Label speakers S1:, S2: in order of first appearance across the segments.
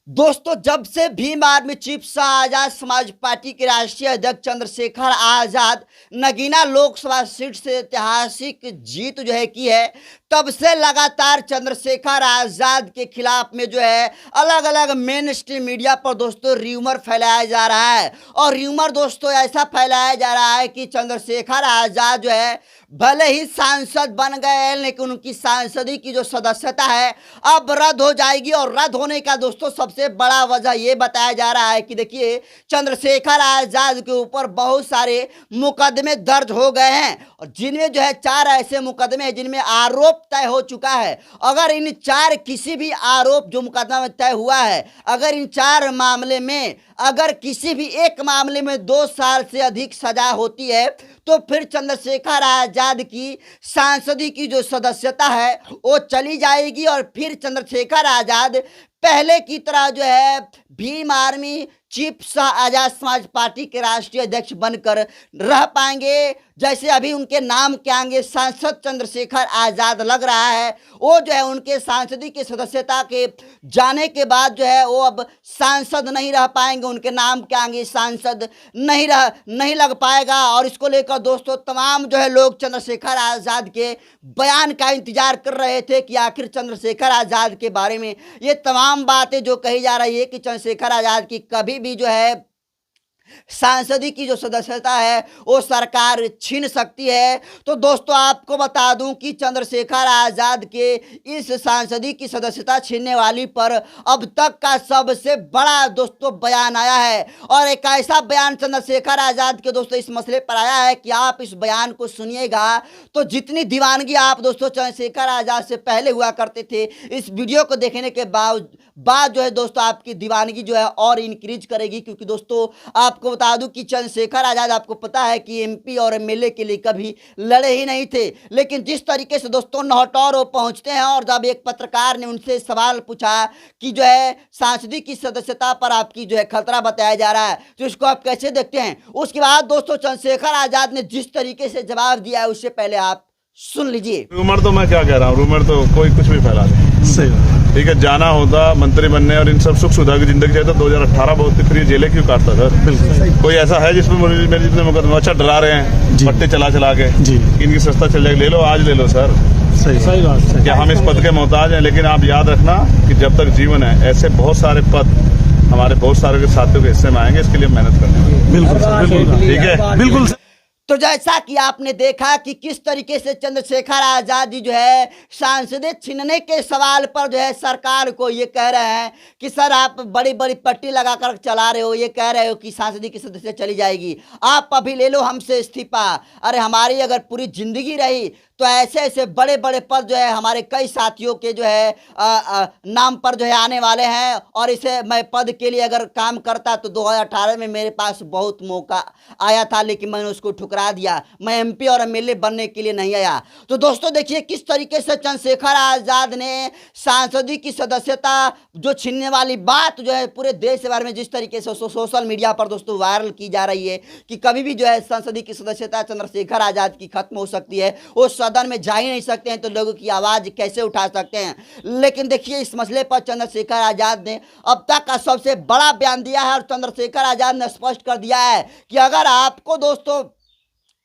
S1: दोस्तों, जब से Bhim army chief Shah Azad Samaj party के राष्ट्रीय अध्यक्ष चंद्रशेखर आजाद नगीना लोकसभा सीट से ऐतिहासिक जीत जो है की है, तब से लगातार चंद्रशेखर आजाद के खिलाफ में जो है अलग अलग मेन स्ट्रीम मीडिया पर दोस्तों र्यूमर फैलाया जा रहा है। और र्यूमर दोस्तों ऐसा फैलाया जा रहा है कि चंद्रशेखर आजाद जो है भले ही सांसद बन गए, लेकिन उनकी सांसदी की जो सदस्यता है अब रद्द हो जाएगी। और रद्द होने का दोस्तों सबसे बड़ा वजह यह बताया जा रहा है कि देखिए, चंद्रशेखर आजाद के ऊपर बहुत सारे मुकदमे दर्ज हो गए हैं, और जिनमें जो है 4 ऐसे मुकदमे हैं जिनमें आरोप तय हो चुका है। अगर इन 4 किसी भी आरोप जो मुकदमा में तय हुआ है, अगर इन 4 मामले में अगर किसी भी एक मामले में 2 साल से अधिक सजा होती है, तो फिर चंद्रशेखर आजाद की सांसदी की जो सदस्यता है वो चली जाएगी, और फिर चंद्रशेखर आजाद पहले की तरह जो है Bhim army chief Shah Azad Samaj party के राष्ट्रीय अध्यक्ष बनकर रह पाएंगे। जैसे अभी उनके नाम के आगे सांसद चंद्रशेखर आजाद लग रहा है, वो जो है उनके सांसदी की सदस्यता के जाने के बाद जो है वो अब सांसद नहीं रह पाएंगे, उनके नाम के आगे सांसद नहीं लग पाएगा। और इसको लेकर दोस्तों तमाम जो है लोग चंद्रशेखर आजाद के बयान का इंतजार कर रहे थे कि आखिर चंद्रशेखर आजाद के बारे में ये तमाम बातें जो कही जा रही है कि चंद्रशेखर आजाद की कभी भी जो है सांसदी की जो सदस्यता है वो सरकार छीन सकती है। तो दोस्तों आपको बता दूं कि चंद्रशेखर आजाद के इस सांसदी की सदस्यता छीनने वाली पर अब तक का सबसे बड़ा दोस्तों बयान आया है, और एक ऐसा बयान चंद्रशेखर आजाद के दोस्तों इस मसले पर आया है कि आप इस बयान को सुनिएगा तो जितनी दीवानगी आप दोस्तों चंद्रशेखर आजाद से पहले हुआ करते थे, इस वीडियो को देखने के बाद जो है दोस्तों आपकी दीवानगी जो है और इंक्रीज करेगी। क्योंकि दोस्तों आपको बता दूं कि चंद्रशेखर आजाद आपको पता है कि एमपी और एमएलए के लिए कभी लड़े ही नहीं थे, लेकिन जिस तरीके से दोस्तों नौटौर वो पहुंचते हैं, और जब एक पत्रकार ने उनसे सवाल पूछा कि जो है सांसदी की सदस्यता पर आपकी जो है खतरा बताया जा रहा है, तो इसको आप कैसे देखते हैं। उसके बाद दोस्तों चंद्रशेखर आजाद ने जिस तरीके से जवाब दिया है उससे पहले आप सुन लीजिए।
S2: रूमर तो मैं क्या कह रहा हूँ, रूमर तो कोई कुछ भी फैला दे। सही ठीक है, जाना होता मंत्री बनने और इन सब सुख सुविधा की जिंदगी चाहिए तो 2018 बहुत फ्री जेलें क्यों काटता सर। बिल्कुल कोई ऐसा है जिसमें मेरे जितने मुकदमा अच्छा डरा रहे हैं पट्टे चला के जी इनकी सस्ता चल जाएगा, ले लो आज ले लो सर। सही बात। क्या हम इस पद के मोहताज हैं, लेकिन आप याद रखना कि जब तक जीवन है ऐसे बहुत सारे पद हमारे बहुत सारे साथियों के हिस्से में आएंगे, इसके लिए मेहनत करनी। बिल्कुल ठीक है, बिल्कुल।
S1: तो जैसा कि आपने देखा कि किस तरीके से चंद्रशेखर आजाद जी जो है सांसदें छीनने के सवाल पर जो है सरकार को ये कह रहे हैं कि सर आप बड़ी बड़ी पट्टी लगाकर चला रहे हो, ये कह रहे हो कि सांसदी की सदस्य चली जाएगी, आप अभी ले लो हमसे इस्तीफा। अरे हमारी अगर पूरी जिंदगी रही तो ऐसे ऐसे बड़े बड़े पद जो है हमारे कई साथियों के जो है नाम पर जो है आने वाले हैं, और इसे मैं पद के लिए अगर काम करता तो 2018 में मेरे पास बहुत मौका आया था, लेकिन मैंने उसको ठुकरा दिया। मैं एमपी और एमएलए बनने के लिए नहीं आया। तो दोस्तों देखिए किस तरीके से चंद्रशेखर आजाद ने सांसदी की सदस्यता जो छीनने वाली बात जो है पूरे देश के बारे में जिस तरीके से सोशल मीडिया पर दोस्तों वायरल की जा रही है कि कभी भी जो है संसदीय की सदस्यता चंद्रशेखर आजाद की खत्म हो सकती है, वो सदन में जा ही नहीं सकते हैं तो लोगों की आवाज कैसे उठा सकते हैं। लेकिन देखिए इस मसले पर चंद्रशेखर आजाद ने अब तक का सबसे बड़ा बयान दिया है, और चंद्रशेखर आजाद ने स्पष्ट कर दिया है कि अगर आपको दोस्तों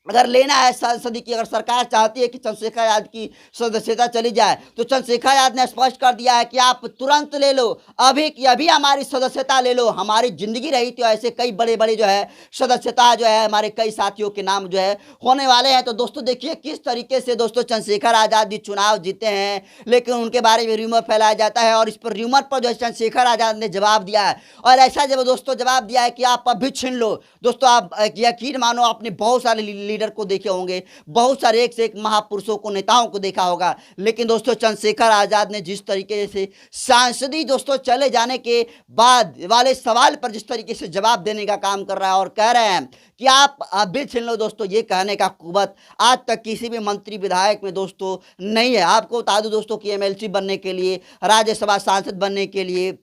S1: अगर लेना है संसदी की, अगर सरकार चाहती है कि चंद्रशेखर आजाद की सदस्यता चली जाए, तो चंद्रशेखर आजाद ने स्पष्ट कर दिया है कि आप तुरंत ले लो, अभी की अभी हमारी सदस्यता ले लो। हमारी जिंदगी रही तो ऐसे कई बड़े बड़े जो है सदस्यता जो है हमारे कई साथियों के नाम जो है होने वाले हैं। तो दोस्तों देखिए किस तरीके से दोस्तों चंद्रशेखर आजाद चुनाव जीते हैं, लेकिन उनके बारे में र्यूमर फैलाया जाता है, और इस पर र्यूमर पर जो है चंद्रशेखर आजाद ने जवाब दिया है। और ऐसा जब दोस्तों जवाब दिया है कि आप अभी छीन लो, दोस्तों आप यकीन मानो आपने बहुत सारे लीडर को देखे होंगे, बहुत सारे एक से एक महापुरुषों को नेताओं को देखा होगा, लेकिन दोस्तों चंद्रशेखर आजाद ने जिस तरीके से सांसदी दोस्तों चले जाने के बाद वाले सवाल पर जिस तरीके से जवाब देने का काम कर रहा है, और कह रहे हैं कि आप अभी छीन लो, दोस्तों ये कहने का कुवत आज तक किसी भी मंत्री विधायक में दोस्तों नहीं है। आपको बता दूं दोस्तों कि एमएलसी बनने के लिए, राज्यसभा सांसद बनने के लिए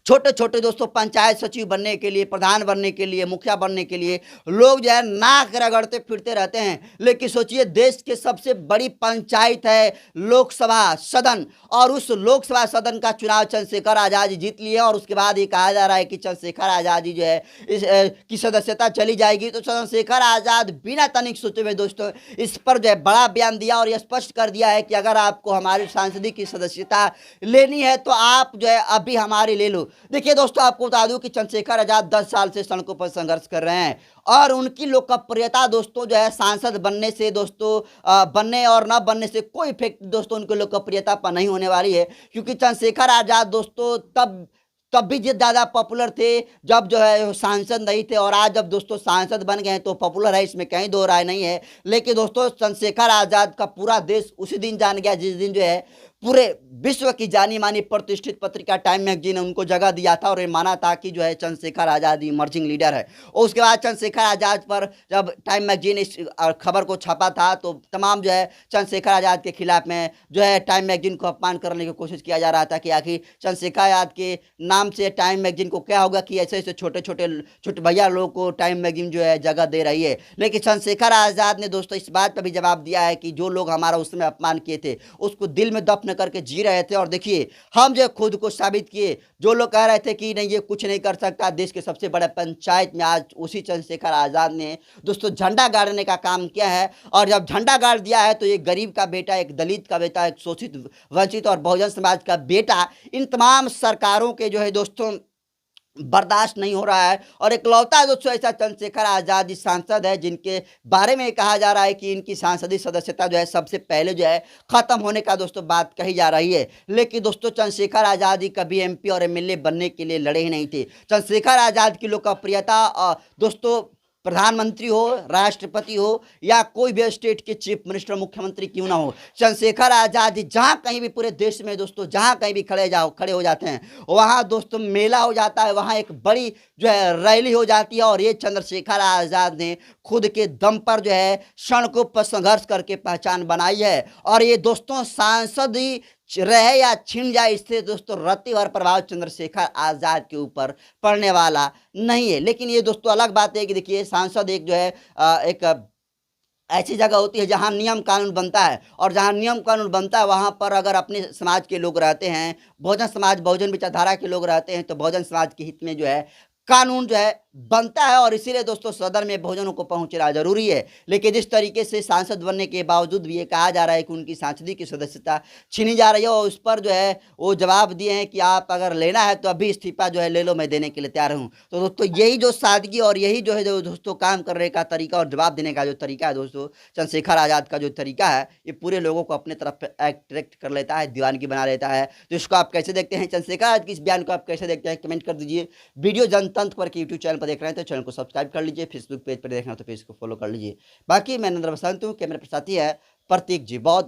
S1: छोटे छोटे दोस्तों पंचायत सचिव बनने के लिए, प्रधान बनने के लिए, मुखिया बनने के लिए लोग जो है नाक रगड़ते फिरते रहते हैं। लेकिन सोचिए, देश के सबसे बड़ी पंचायत है लोकसभा सदन, और उस लोकसभा सदन का चुनाव चंद्रशेखर आजाद जी जीत लिए। और उसके बाद ये कहा जा रहा है कि चंद्रशेखर आजाद जी जो है इस की सदस्यता चली जाएगी। तो चंद्रशेखर आजाद बिना तनिक सोचे हुए दोस्तों इस पर जो है बड़ा बयान दिया और यह स्पष्ट कर दिया है कि अगर आपको हमारी सांसदी की सदस्यता लेनी है तो आप जो है अभी हमारी ले लो। देखिए दोस्तों, आपको बता दूं कि चंद्रशेखर आजाद 10 साल से सड़कों पर संघर्ष कर रहे हैं और उनकी लोकप्रियता दोस्तों जो है सांसद बनने से दोस्तों बनने और न बनने से कोई इफेक्ट दोस्तों उनकी लोकप्रियता पर नहीं होने वाली है। क्योंकि चंद्रशेखर आजाद दोस्तों तब भी ज़्यादा पॉपुलर थे जब जो है सांसद नहीं थे, और आज जब दोस्तों सांसद बन गए हैं तो पॉपुलर है, इसमें कहीं दो राय नहीं है। लेकिन दोस्तों चंद्रशेखर आजाद का पूरा देश उसी दिन जान गया जिस दिन जो है पूरे विश्व की जानी मानी प्रतिष्ठित पत्रिका टाइम मैगजीन ने उनको जगह दिया था और ये माना था कि जो है चंद्रशेखर आजाद इमर्जिंग लीडर है। और उसके बाद चंद्रशेखर आजाद पर जब टाइम मैगजीन इस खबर को छापा था तो तमाम जो है चंद्रशेखर आजाद के खिलाफ में जो है टाइम मैगजीन को अपमान करने की कोशिश किया जा रहा था कि आखिर चंद्रशेखर आजाद के नाम से टाइम मैगजीन को क्या होगा कि ऐसे ऐसे छोटे छोटे भैया लोगों को टाइम मैगजीन जो है जगह दे रही है। लेकिन चंद्रशेखर आजाद ने दोस्तों इस बात पर भी जवाब दिया है कि जो लोग हमारा उस समय अपमान किए थे उसको दिल में दफन करके जी रहे थे, और देखिए हम जो खुद को साबित किए। जो लोग कह रहे थे कि नहीं ये कुछ नहीं कर सकता, देश के सबसे बड़े पंचायत में आज उसी चंद्रशेखर आजाद ने दोस्तों झंडा गाड़ने का काम किया है। और जब झंडा गाड़ दिया है तो एक गरीब का बेटा, एक दलित का बेटा, एक शोषित वंचित और बहुजन समाज का बेटा इन तमाम सरकारों के जो है दोस्तों बर्दाश्त नहीं हो रहा है। और इकलौता दोस्तों ऐसा चंद्रशेखर आजाद सांसद है जिनके बारे में कहा जा रहा है कि इनकी सांसदीय सदस्यता जो है सबसे पहले जो है खत्म होने का दोस्तों बात कही जा रही है। लेकिन दोस्तों चंद्रशेखर आजाद ही कभी एमपी और एमएलए बनने के लिए लड़े ही नहीं थे। चंद्रशेखर आजाद की लोकप्रियता दोस्तों प्रधानमंत्री हो, राष्ट्रपति हो या कोई भी स्टेट के चीफ मिनिस्टर मुख्यमंत्री क्यों ना हो, चंद्रशेखर आजाद जहां कहीं भी पूरे देश में दोस्तों जहां कहीं भी खड़े हो जाते हैं वहां दोस्तों मेला हो जाता है, वहां एक बड़ी जो है रैली हो जाती है। और ये चंद्रशेखर आजाद ने खुद के दम पर जो है सड़कों पर संघर्ष करके पहचान बनाई है। और ये दोस्तों सांसद ही रहे या छिन जाए, इससे दोस्तों रत्ती भर प्रभाव चंद्रशेखर आजाद के ऊपर पड़ने वाला नहीं है। लेकिन ये दोस्तों अलग बात है कि देखिए सांसद एक जो है एक ऐसी जगह होती है जहां नियम कानून बनता है, और जहां नियम कानून बनता है वहां पर अगर अपने समाज के लोग रहते हैं, बहुजन समाज बहुजन विचारधारा के लोग रहते हैं, तो बहुजन समाज के हित में जो है कानून जो है बनता है। और इसीलिए दोस्तों सदन में बहुजनों को पहुंचना जरूरी है। लेकिन जिस तरीके से सांसद बनने के बावजूद भी ये कहा जा रहा है कि उनकी सांसदी की सदस्यता छीनी जा रही है, और उस पर जो है वो जवाब दिए हैं कि आप अगर लेना है तो अभी इस्तीफा जो है ले लो, मैं देने के लिए तैयार हूँ। तो दोस्तों यही जो सादगी और यही जो है जो दोस्तों काम करने का तरीका और जवाब देने का जो तरीका है दोस्तों चंद्रशेखर आजाद का जो तरीका है, ये पूरे लोगों को अपने तरफ अट्रैक्ट कर लेता है, दीवानगी बना लेता है। तो इसको आप कैसे देखते हैं, चंद्रशेखर आजाद की इस बयान को आप कैसे देखते हैं, कमेंट कर दीजिए। वीडियो जनतंत्र पर यूट्यूब चैनल पर देख रहे हैं तो चैनल को सब्सक्राइब कर लीजिए, फेसबुक पेज पर देख रहे हैं तो पेज को फॉलो कर लीजिए। बाकी मैं नरेंद्र बसंत हूँ, कैमरे पर साथी है प्रतीक जी। बहुत